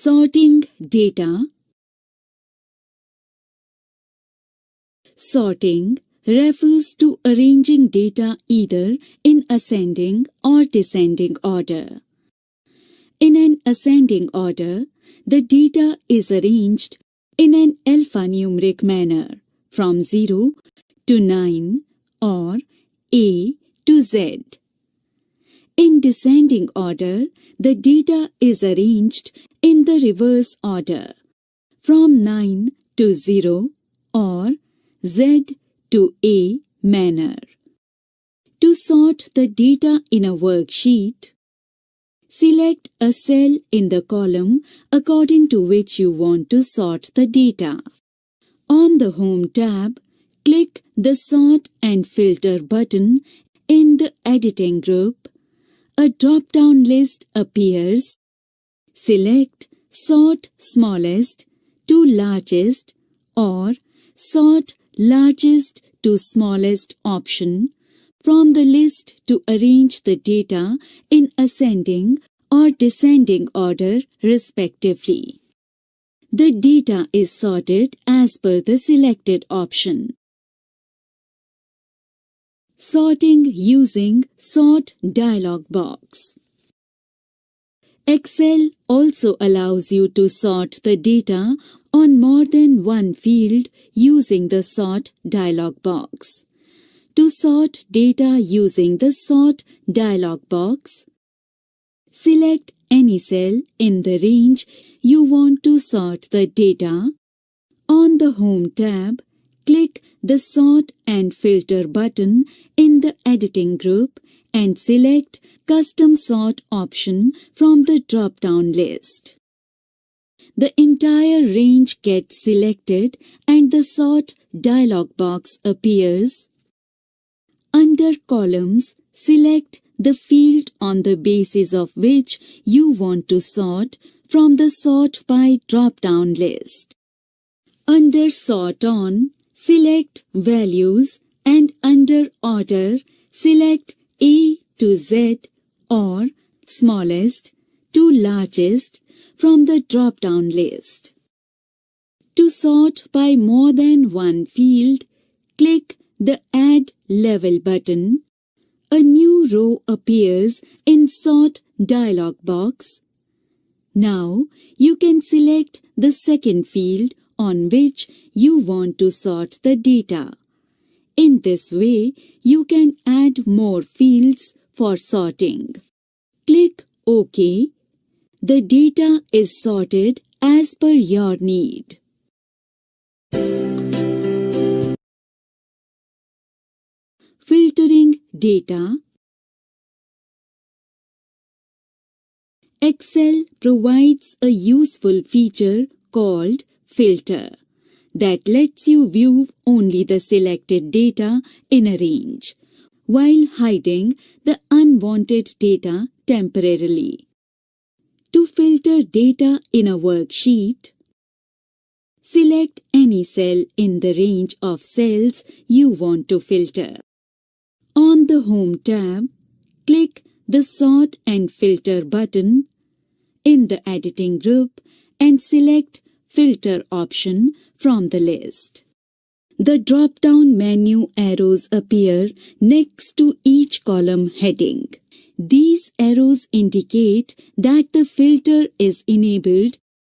Sorting data. Sorting refers to arranging data either in ascending or descending order. In an ascending order, the data is arranged in an alphanumeric manner from 0 to 9 or A to Z. In descending order, the data is arranged in the reverse order from 9 to 0 or Z to A manner. To sort the data in a worksheet, select a cell in the column according to which you want to sort the data. On the Home tab, click the Sort and Filter button in the Editing group. A drop-down list appears. Select Sort Smallest to Largest or Sort Largest to Smallest option from the list to arrange the data in ascending or descending order respectively. The data is sorted as per the selected option. Sorting using Sort dialog box. Excel also allows you to sort the data on more than one field using the Sort dialog box. To sort data using the Sort dialog box, select any cell in the range you want to sort the data. On the Home tab, click the Sort and Filter button in the Editing group and select Custom Sort option from the drop-down list. The entire range gets selected and the Sort dialog box appears. Under Columns, select the field on the basis of which you want to sort from the Sort By drop-down list. Under Sort On, select Values and under Order, select A to Z or Smallest to Largest from the drop-down list. To sort by more than one field, click the Add Level button. A new row appears in Sort dialog box. Now you can select the second field on which you want to sort the data. In this way, you can add more fields for sorting. Click OK. The data is sorted as per your need. Filtering data. Excel provides a useful feature called Filter that lets you view only the selected data in a range while hiding the unwanted data temporarily. To filter data in a worksheet, select any cell in the range of cells you want to filter. On the Home tab, click the Sort and Filter button in the Editing group and select Filter option from the list. The drop-down menu arrows appear next to each column heading. These arrows indicate that the filter is enabled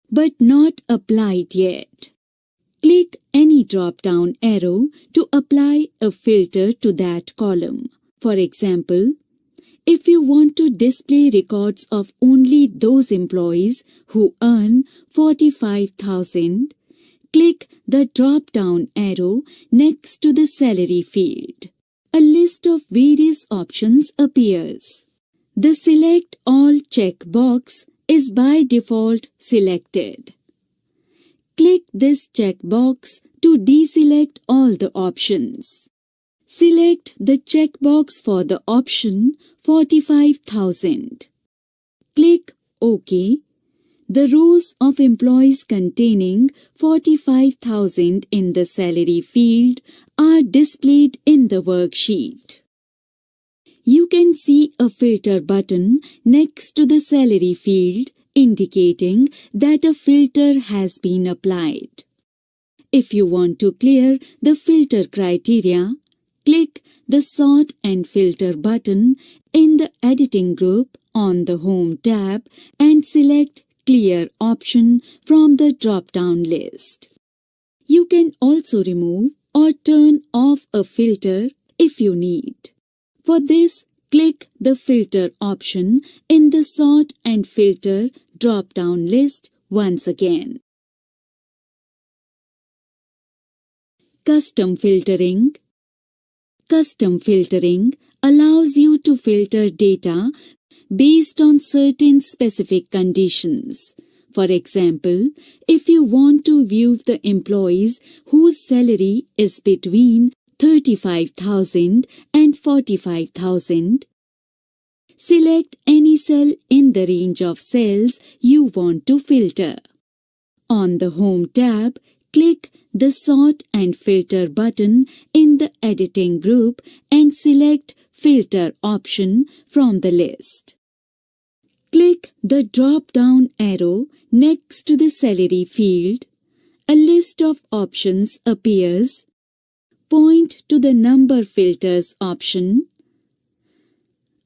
but not applied yet. Click any drop-down arrow to apply a filter to that column. For example, if you want to display records of only those employees who earn $45,000, click the drop-down arrow next to the salary field. A list of various options appears. The Select All checkbox is by default selected. Click this checkbox to deselect all the options. Select the checkbox for the option 45,000. Click OK. The rows of employees containing 45,000 in the salary field are displayed in the worksheet. You can see a filter button next to the salary field indicating that a filter has been applied. If you want to clear the filter criteria, click the Sort and Filter button in the Editing group on the Home tab and select Clear option from the drop-down list. You can also remove or turn off a filter if you need. For this, click the Filter option in the Sort and Filter drop-down list once again. Custom filtering. Custom filtering allows you to filter data based on certain specific conditions. For example, if you want to view the employees whose salary is between 35,000 and 45,000, select any cell in the range of cells you want to filter. On the Home tab, click the Sort and Filter button in the Editing group and select Filter option from the list. Click the drop-down arrow next to the Salary field. A list of options appears. Point to the Number Filters option.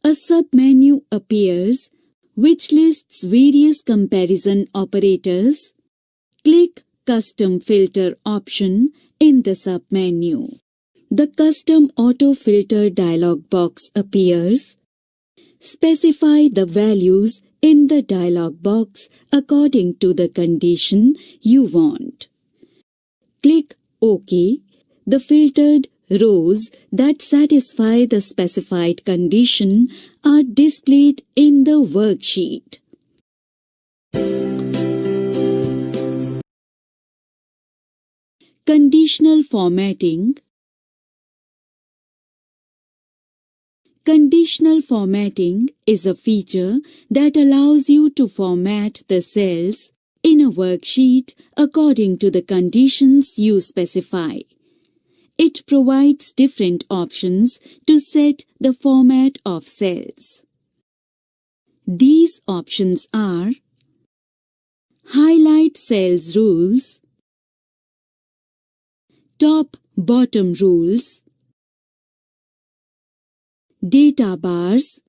A submenu appears which lists various comparison operators. Click Custom Filter option in the submenu. The Custom Auto Filter dialog box appears. Specify the values in the dialog box according to the condition you want. Click OK. The filtered rows that satisfy the specified condition are displayed in the worksheet. Conditional formatting. Conditional formatting is a feature that allows you to format the cells in a worksheet according to the conditions you specify. It provides different options to set the format of cells. These options are Highlight Cells rules, Top-Bottom rules, Data bars,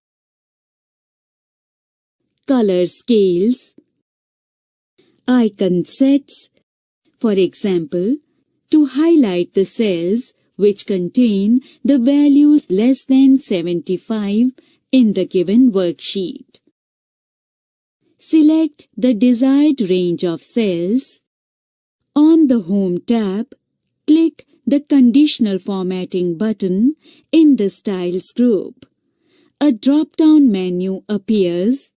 Color scales, Icon sets. For example, to highlight the cells which contain the value less than 75 in the given worksheet. Select the desired range of cells. On the Home tab, click the Conditional Formatting button in the Styles group. A drop-down menu appears.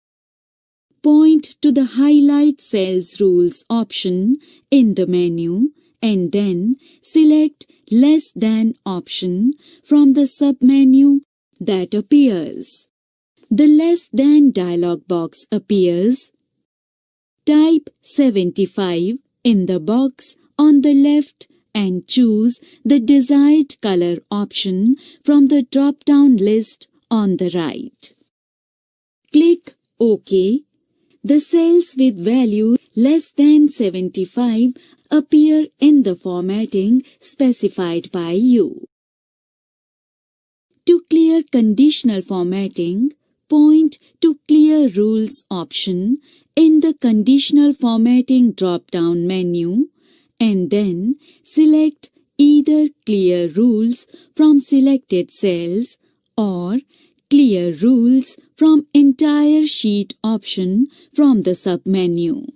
Point to the Highlight Cells Rules option in the menu and then select Less Than option from the submenu that appears. The Less Than dialog box appears. Type 75 in the box on the left and choose the desired color option from the drop-down list on the right. Click OK. The cells with value less than 75 appear in the formatting specified by you. To clear conditional formatting, point to Clear Rules option in the Conditional Formatting drop-down menu and then select either Clear Rules from selected cells or Clear Rules from Entire Sheet option from the submenu.